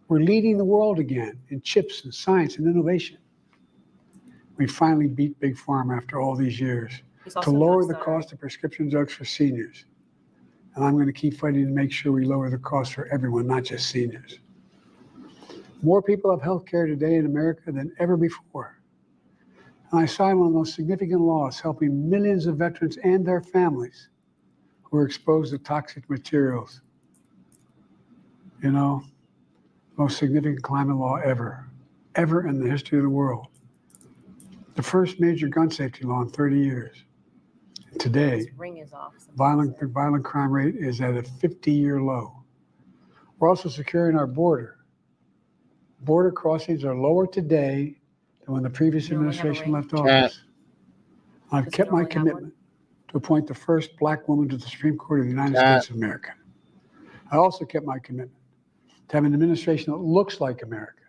We're leading the world again in chips and science and innovation. We finally beat Big Pharma after all these years. to lower the cost of prescription drugs for seniors. And I'm going to keep fighting to make sure we lower the cost for everyone, not just seniors. More people have health care today in America than ever before. And I signed one of the most significant laws helping millions of veterans and their families who are exposed to toxic materials. You know, most significant climate law ever in the history of the world. The first major gun safety law in 30 years. Today, ring is off. violent crime rate is at a 50-year low. We're also securing our border. Border crossings are lower today than when the previous administration left office. I've kept my commitment to appoint the first black woman to the Supreme Court of the United States of America. I also kept my commitment to have an administration that looks like America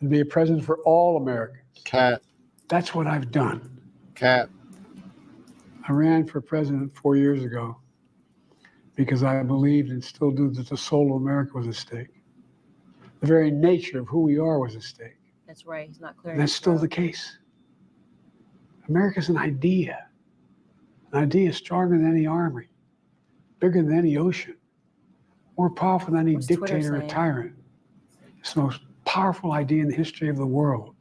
and be a president for all Americans. That's what I've done. I ran for president 4 years ago because I believed and still do that the soul of America was at stake. The very nature of who we are was at stake. That's right. He's not clear. And that's still the case. America's an idea. An idea stronger than any army, bigger than any ocean, more powerful than any dictator or tyrant. It's the most powerful idea in the history of the world.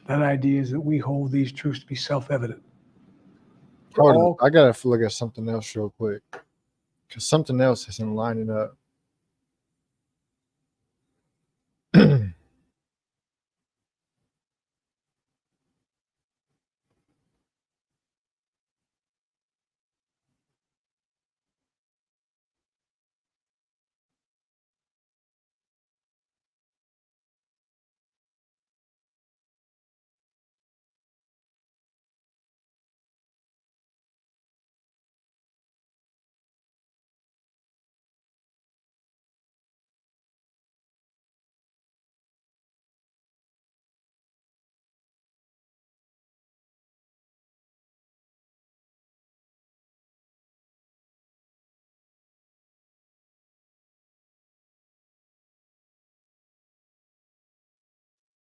That idea is that we hold these truths to be self-evident. Hold on. I got to look at something else real quick because something else isn't lining up.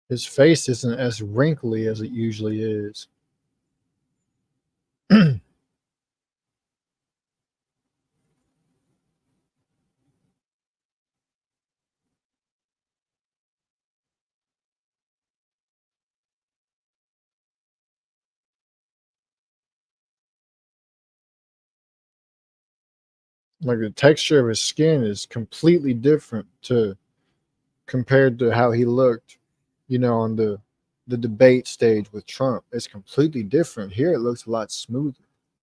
His face isn't as wrinkly as it usually is. Like the texture of his skin is completely different compared to how he looked, on the debate stage with Trump. It's completely different. Here it looks a lot smoother.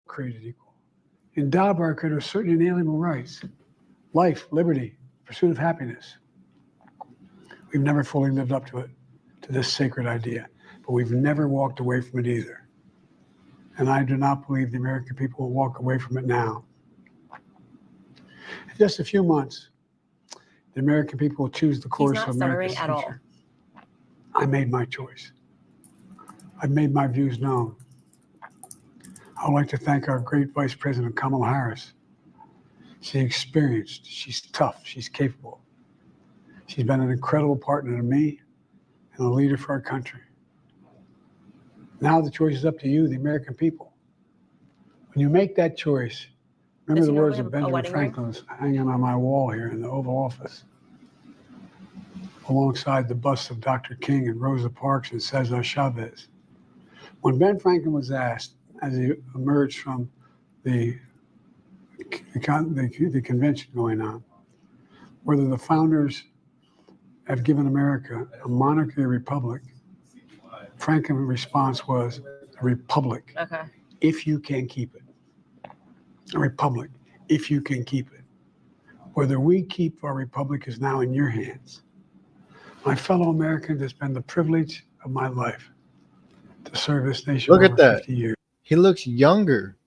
Created equal. Endowed by our Creator with certain inalienable rights, life, liberty, pursuit of happiness. We've never fully lived up to it, to this sacred idea, but we've never walked away from it either. And I do not believe the American people will walk away from it now. In just a few months, the American people will choose the course of America's future. At all. I made my choice. I've made my views known. I would like to thank our great Vice President Kamala Harris. She's experienced, she's tough, she's capable. She's been an incredible partner to me and a leader for our country. Now the choice is up to you, the American people. When you make that choice, remember the words of Benjamin Franklin hanging on my wall here in the Oval Office, alongside the busts of Dr. King and Rosa Parks and Cesar Chavez. When Ben Franklin was asked, as he emerged from the convention going on, whether the founders have given America a monarchy or republic, Franklin's response was a republic, if you can keep it. A republic, if you can keep it. Whether we keep our republic is now in your hands. My fellow Americans, it's been the privilege of my life to serve this nation for over 50 years. He looks younger.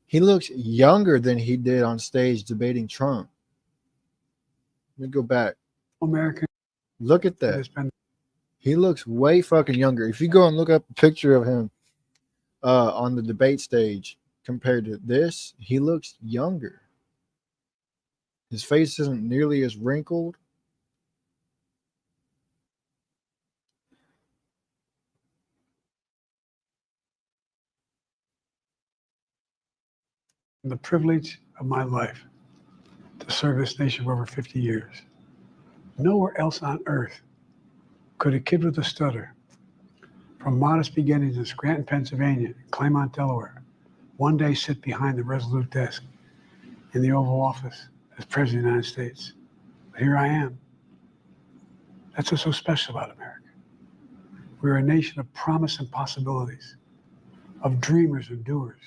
He looks younger than he did on stage debating Trump. Let me go back. American, look at that. He looks way fucking younger. If you go and look up a picture of him on the debate stage compared to this, he looks younger. His face isn't nearly as wrinkled. the privilege of my life to serve this nation for over 50 years. Nowhere else on earth could a kid with a stutter from modest beginnings in Scranton, Pennsylvania, Claremont, Delaware, one day sit behind the resolute desk in the Oval Office as President of the United States. But here I am. That's what's so special about America. We're a nation of promise and possibilities, of dreamers and doers,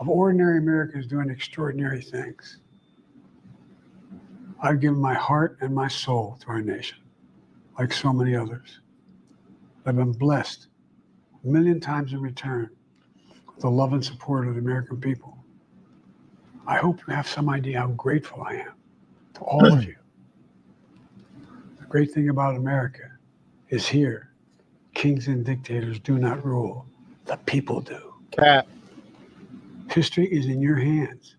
of ordinary Americans doing extraordinary things. I've given my heart and my soul to our nation, like so many others. I've been blessed a million times in return with the love and support of the American people. I hope you have some idea how grateful I am to all of you. The great thing about America is here, kings and dictators do not rule, the people do. Cat. History is in your hands.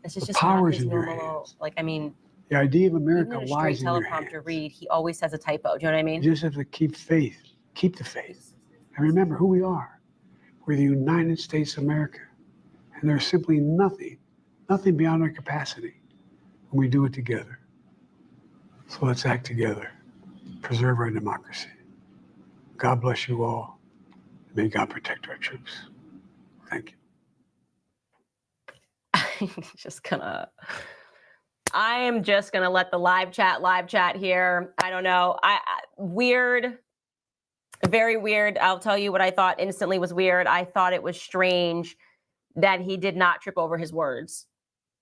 This is The just power not is his in your normal, hands. like, I mean, The idea of even America in a straight lies in your teleprompter hands. read, he always says a typo. Do you know what I mean? You just have to keep faith, keep the faith, and remember who we are. We're the United States of America, and there's simply nothing beyond our capacity when we do it together. So let's act together, preserve our democracy. God bless you all. May God protect our troops. Thank you. I am just gonna let the live chat here. I don't know. Weird, very weird. I'll tell you what I thought instantly was weird. I thought it was strange that he did not trip over his words,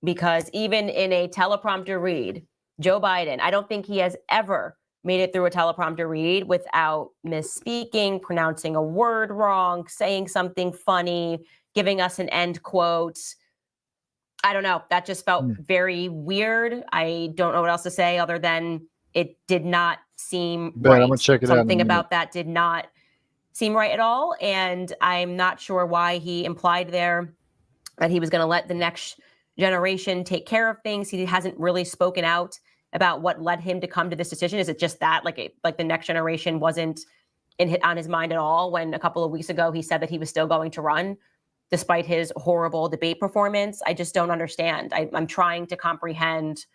because even in a teleprompter read, Joe Biden, I don't think he has ever made it through a teleprompter read without misspeaking, pronouncing a word wrong, saying something funny, giving us an end quote. I don't know. That just felt very weird. I don't know what else to say other than it did not seem right. I'm gonna check it out in a Something minute. about that did not seem right at all. And I'm not sure why he implied there that he was going to let the next generation take care of things. He hasn't really spoken out about what led him to come to this decision. Is it just that, like the next generation wasn't on his mind at all when a couple of weeks ago he said that he was still going to run despite his horrible debate performance? I just don't understand. I'm trying to comprehend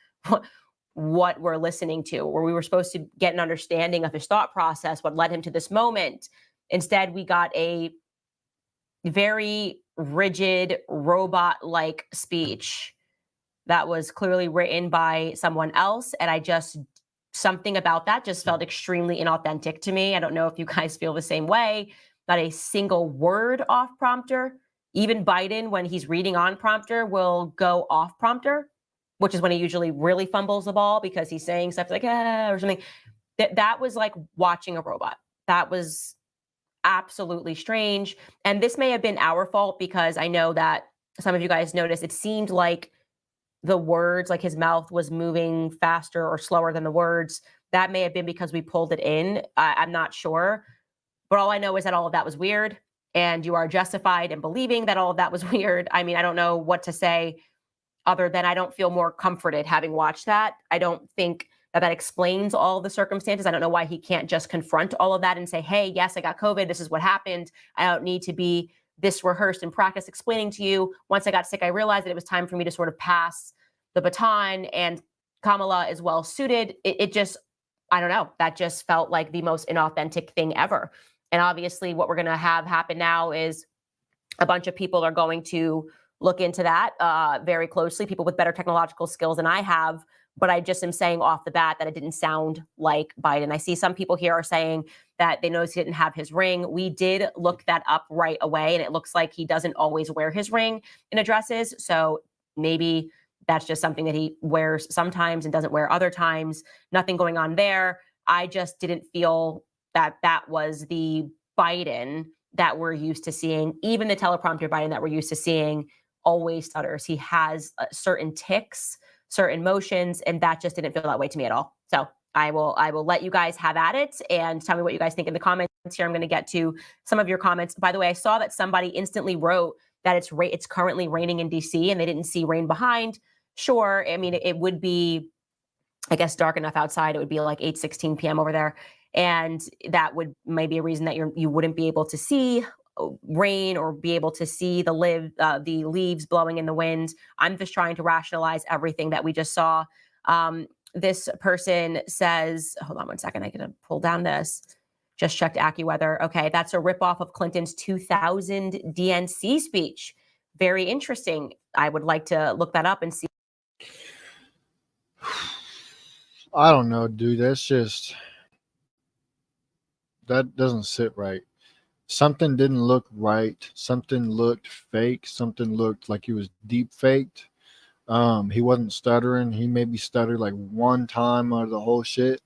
what we're listening to, where we were supposed to get an understanding of his thought process, what led him to this moment. Instead, we got a very rigid, robot-like speech that was clearly written by someone else. And something about that just felt extremely inauthentic to me. I don't know if you guys feel the same way. Not a single word off prompter. Even Biden, when he's reading on prompter, will go off prompter, which is when he usually really fumbles the ball because he's saying stuff like, or something. That was like watching a robot. That was absolutely strange. And this may have been our fault, because I know that some of you guys noticed it seemed like the words, like his mouth was moving faster or slower than the words. That may have been because we pulled it in. I'm not sure. But all I know is that all of that was weird, and you are justified in believing that all of that was weird. I mean, I don't know what to say other than I don't feel more comforted having watched that. I don't think that explains all the circumstances. I don't know why he can't just confront all of that and say, hey, yes, I got COVID. This is what happened. I don't need to be this rehearsed in practice explaining to you. Once I got sick, I realized that it was time for me to sort of pass the baton, and Kamala is well suited. It just, I don't know. That just felt like the most inauthentic thing ever. And obviously what we're going to have happen now is a bunch of people are going to look into that very closely, people with better technological skills than I have. But I just am saying off the bat that it didn't sound like Biden. I see some people here are saying that they noticed he didn't have his ring. We did look that up right away, and it looks like he doesn't always wear his ring in addresses. So maybe that's just something that he wears sometimes and doesn't wear other times. Nothing going on there. I just didn't feel that that was the Biden that we're used to seeing. Even the teleprompter Biden that we're used to seeing always stutters. He has certain tics, certain motions, and that just didn't feel that way to me at all. So I will let you guys have at it and tell me what you guys think in the comments here. I'm going to get to some of your comments. By the way, I saw that somebody instantly wrote that it's currently raining in DC and they didn't see rain behind. Sure. I mean, it would be, I guess, dark enough outside. It would be like 8:16 p.m. over there. And that would maybe a reason that you wouldn't be able to see rain or be able to see the leaves blowing in the wind. I'm just trying to rationalize everything that we just saw. This person says, hold on one second, I gotta pull down this. Just checked AccuWeather. Okay, that's a ripoff of Clinton's 2000 DNC speech. Very interesting. I would like to look that up and see. I don't know, dude. That doesn't sit right. Something didn't look right. Something looked fake. Something looked like he was deep faked. He wasn't stuttering. He maybe stuttered like one time out of the whole shit,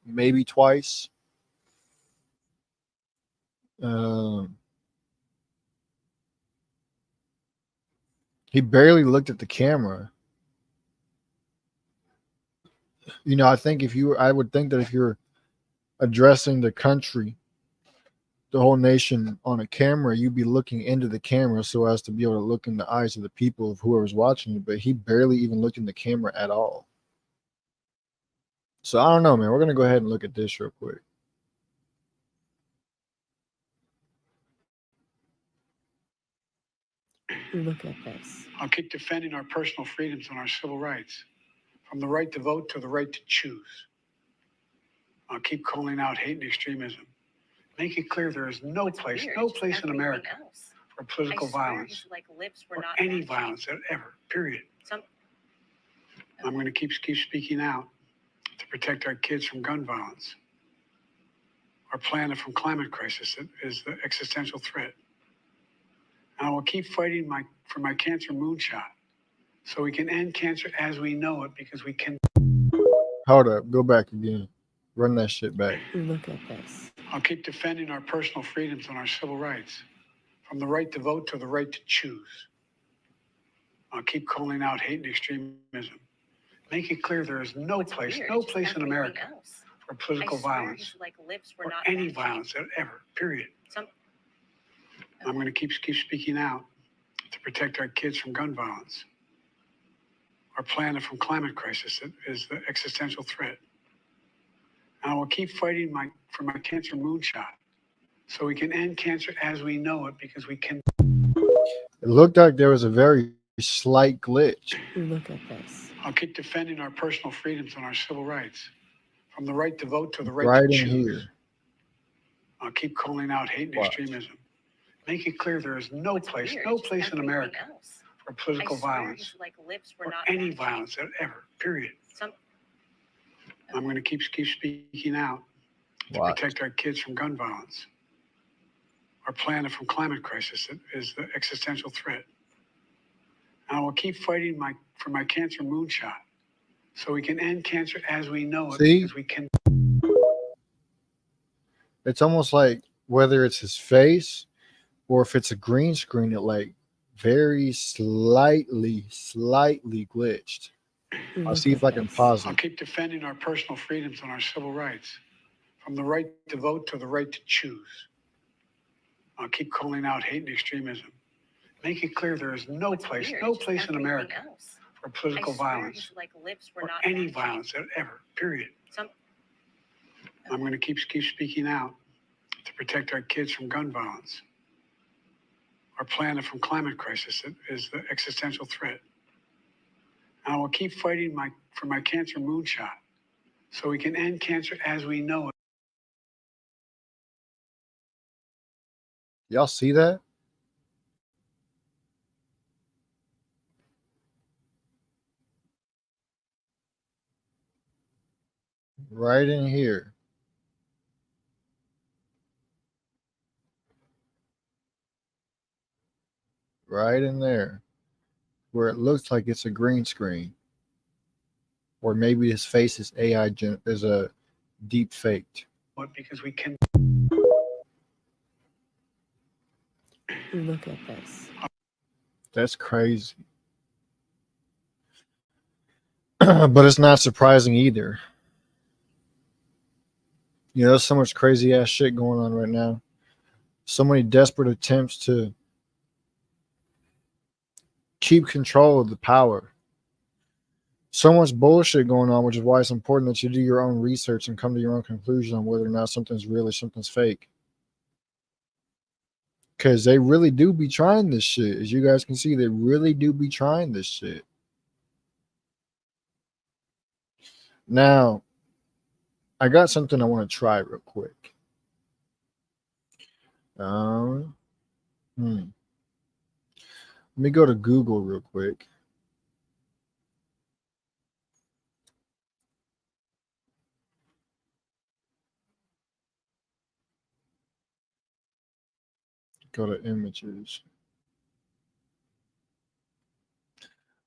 maybe twice. He barely looked at the camera. You know, I would think that if you're addressing the country, the whole nation on a camera, you'd be looking into the camera so as to be able to look in the eyes of the people of whoever's watching you. But he barely even looked in the camera at all. So I don't know, man. We're gonna go ahead and look at this real quick. Look at this. I'll keep defending our personal freedoms and our civil rights, from the right to vote to the right to choose. I'll keep calling out hate and extremism. Make it clear there is no place in America for political violence or any violence ever, period. I'm going to keep speaking out to protect our kids from gun violence. Our planet from climate crisis is the existential threat. And I will keep fighting for my cancer moonshot so we can end cancer as we know it, because we can. Hold up. Go back again. Run that shit back. Look at this. I'll keep defending our personal freedoms and our civil rights, from the right to vote to the right to choose. I'll keep calling out hate and extremism. Make it clear there is no place in America for political violence or any violence ever, period. I'm going to keep speaking out to protect our kids from gun violence. Our planet from climate crisis is the existential threat. And I will keep fighting for my cancer moonshot so we can end cancer as we know it, because we can. It looked like there was a very slight glitch. Look at this. I'll keep defending our personal freedoms and our civil rights, from the right to vote to the right Right to in choose. here. I'll keep calling out hate and Watch. extremism. Make it clear there is no place in America for political violence or any violence ever, period. I'm going to keep speaking out to Watch. protect our kids from gun violence. Our planet from climate crisis is the existential threat. And I will keep fighting for my cancer moonshot so we can end cancer as we know it, See? because we can. It's almost like whether it's his face or if it's a green screen, it like very slightly glitched. I'll see if I can pause I'll it. keep defending our personal freedoms and our civil rights, from the right to vote to the right to choose. I'll keep calling out hate and extremism. Make it clear there is no place in America for political violence or any violence ever, period. I'm going to keep speaking out to protect our kids from gun violence. Our planet from climate crisis is the existential threat. And I will keep fighting for my cancer moonshot so we can end cancer as we know it. Y'all see that? Right in here. Right in there. Where it looks like it's a green screen. Or maybe his face is is a deep faked. Because we can. Look at this. That's crazy. But it's not surprising either. You know, there's so much crazy ass shit going on right now. So many desperate attempts to keep control of the power. So much bullshit going on, which is why it's important that you do your own research and come to your own conclusion on whether or not something's real or something's fake. Because they really do be trying this shit. As you guys can see, they really do be trying this shit. Now, I got something I want to try real quick. Let me go to Google real quick. Go to images.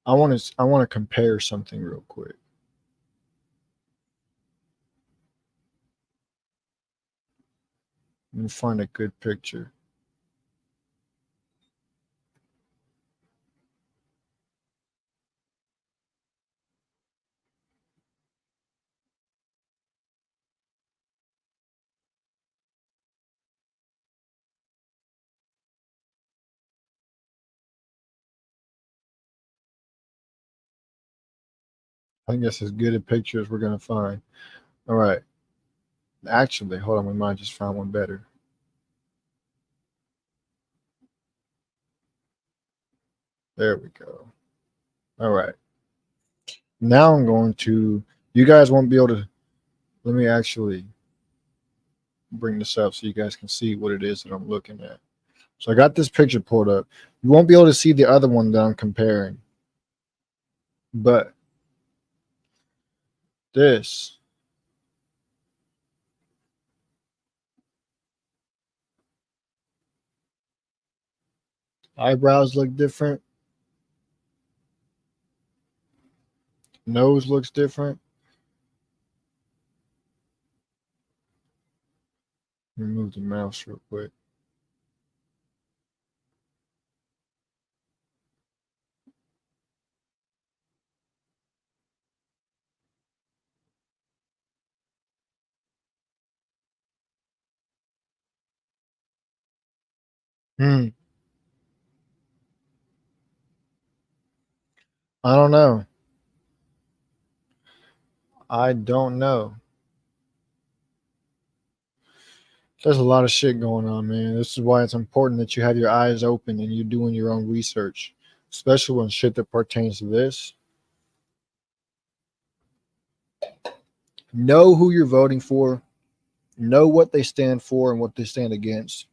I want to compare something real quick. Let me find a good picture. I think that's as good a picture as we're gonna find. All right. Actually, hold on, we might just find one better. There we go. All right. Now I'm going to, you guys won't be able to, let me actually bring this up so you guys can see what it is that I'm looking at. So I got this picture pulled up. You won't be able to see the other one that I'm comparing. But this, eyebrows look different. Nose looks different. Remove the mouse real quick. I don't know. I don't know. There's a lot of shit going on, man. This is why it's important that you have your eyes open and you're doing your own research, especially when shit that pertains to this. Know who you're voting for, know what they stand for and what they stand against.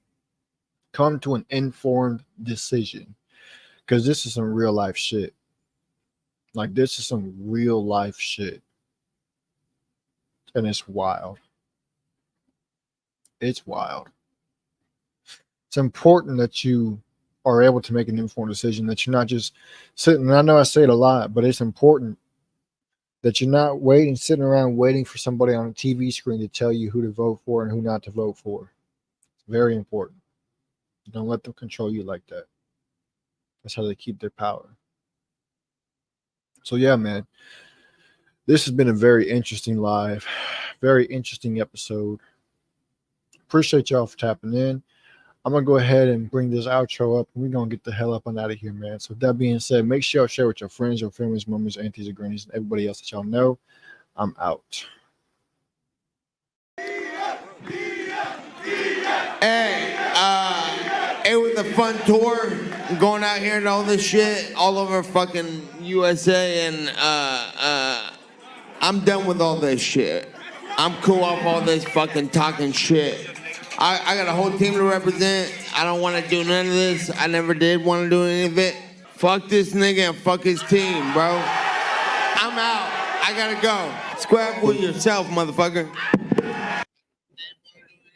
Come to an informed decision, because this is some real life shit. Like, this is some real life shit. And it's wild. It's wild. It's important that you are able to make an informed decision, that you're not just sitting, and I know I say it a lot, but it's important that you're not sitting around waiting for somebody on a TV screen to tell you who to vote for and who not to vote for. It's very important. Don't let them control you like that. That's how they keep their power. So yeah, man, this has been a very interesting live, very interesting episode. Appreciate y'all for tapping in. I'm going to go ahead and bring this outro up, and we're going to get the hell up and out of here, man. So with that being said, make sure y'all share with your friends, your families, mamas, aunties, and grannies, and everybody else that y'all know. I'm out. Hey, it was a fun tour, going out here and all this shit all over fucking USA, and I'm done with all this shit. I'm cool off all this fucking talking shit. I got a whole team to represent. I don't want to do none of this. I never did want to do any of it. Fuck this nigga and fuck his team, bro. I'm out. I gotta go. Square up with yourself, motherfucker.